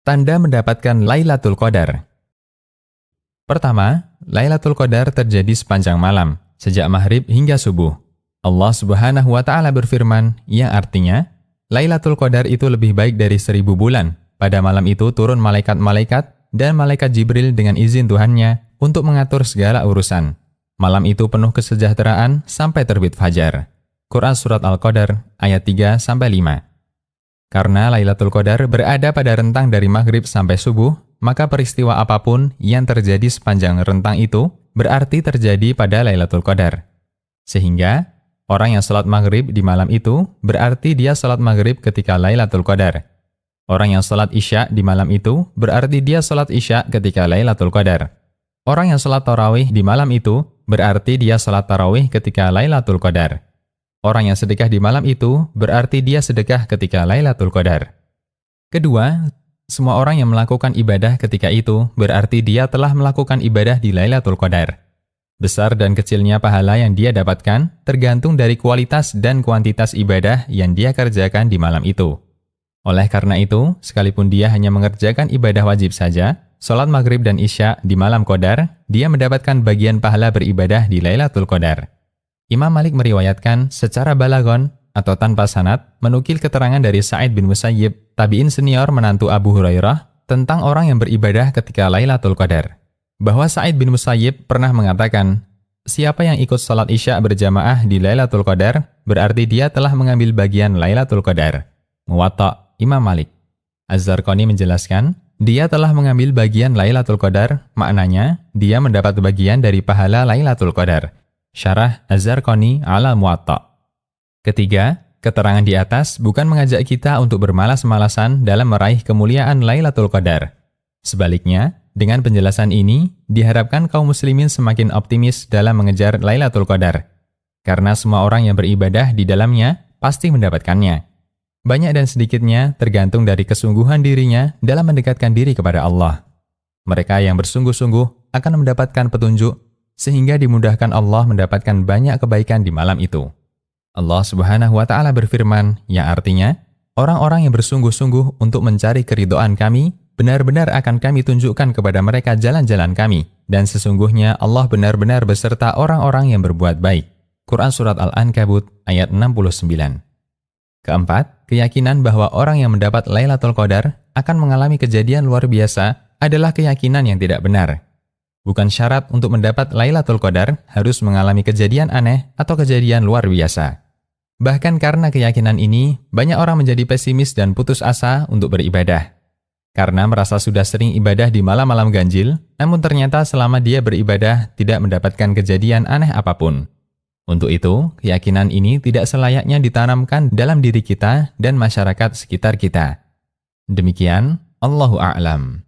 Tanda mendapatkan Lailatul Qadar. Pertama, Lailatul Qadar terjadi sepanjang malam, sejak maghrib hingga subuh. Allah Subhanahu wa Ta'ala berfirman, yang artinya, Lailatul Qadar itu lebih baik dari 1000 bulan. Pada malam itu turun malaikat-malaikat dan malaikat Jibril dengan izin Tuhannya untuk mengatur segala urusan. Malam itu penuh kesejahteraan sampai terbit fajar. Quran Surat Al-Qadar ayat 3-5. Karena Lailatul Qadar berada pada rentang dari maghrib sampai subuh, maka peristiwa apapun yang terjadi sepanjang rentang itu berarti terjadi pada Lailatul Qadar. Sehingga, orang yang salat maghrib di malam itu berarti dia salat maghrib ketika Lailatul Qadar. Orang yang salat isya di malam itu berarti dia salat isya ketika Lailatul Qadar. Orang yang salat tarawih di malam itu berarti dia salat tarawih ketika Lailatul Qadar. Orang yang sedekah di malam itu berarti dia sedekah ketika Lailatul Qadar. Kedua, semua orang yang melakukan ibadah ketika itu berarti dia telah melakukan ibadah di Lailatul Qadar. Besar dan kecilnya pahala yang dia dapatkan tergantung dari kualitas dan kuantitas ibadah yang dia kerjakan di malam itu. Oleh karena itu, sekalipun dia hanya mengerjakan ibadah wajib saja, salat maghrib dan isya di malam Qadar, dia mendapatkan bagian pahala beribadah di Lailatul Qadar. Imam Malik meriwayatkan secara balaghon atau tanpa sanad menukil keterangan dari Sa'id bin Musayyib, tabi'in senior menantu Abu Hurairah, tentang orang yang beribadah ketika Lailatul Qadar. Bahwa Sa'id bin Musayyib pernah mengatakan, siapa yang ikut salat isya berjamaah di Lailatul Qadar, berarti dia telah mengambil bagian Lailatul Qadar. Muwatta' Imam Malik. Az-Zarqani menjelaskan, dia telah mengambil bagian Lailatul Qadar, maknanya dia mendapat bagian dari pahala Lailatul Qadar. Syarah Az-Zarqani ala Muwatta'. Ketiga, keterangan di atas bukan mengajak kita untuk bermalas-malasan dalam meraih kemuliaan Lailatul Qadar. Sebaliknya, dengan penjelasan ini, diharapkan kaum muslimin semakin optimis dalam mengejar Lailatul Qadar. Karena semua orang yang beribadah di dalamnya pasti mendapatkannya. Banyak dan sedikitnya tergantung dari kesungguhan dirinya dalam mendekatkan diri kepada Allah. Mereka yang bersungguh-sungguh akan mendapatkan petunjuk, sehingga dimudahkan Allah mendapatkan banyak kebaikan di malam itu. Allah Subhanahu wa Ta'ala berfirman, yang artinya, orang-orang yang bersungguh-sungguh untuk mencari keridhaan kami, benar-benar akan kami tunjukkan kepada mereka jalan-jalan kami, dan sesungguhnya Allah benar-benar beserta orang-orang yang berbuat baik. Quran Surat Al-Ankabut ayat 69. Keempat, keyakinan bahwa orang yang mendapat Lailatul Qadar akan mengalami kejadian luar biasa adalah keyakinan yang tidak benar. Bukan syarat untuk mendapat Lailatul Qadar harus mengalami kejadian aneh atau kejadian luar biasa. Bahkan karena keyakinan ini, banyak orang menjadi pesimis dan putus asa untuk beribadah. Karena merasa sudah sering ibadah di malam-malam ganjil, namun ternyata selama dia beribadah tidak mendapatkan kejadian aneh apapun. Untuk itu, keyakinan ini tidak selayaknya ditanamkan dalam diri kita dan masyarakat sekitar kita. Demikian, Allahu a'lam.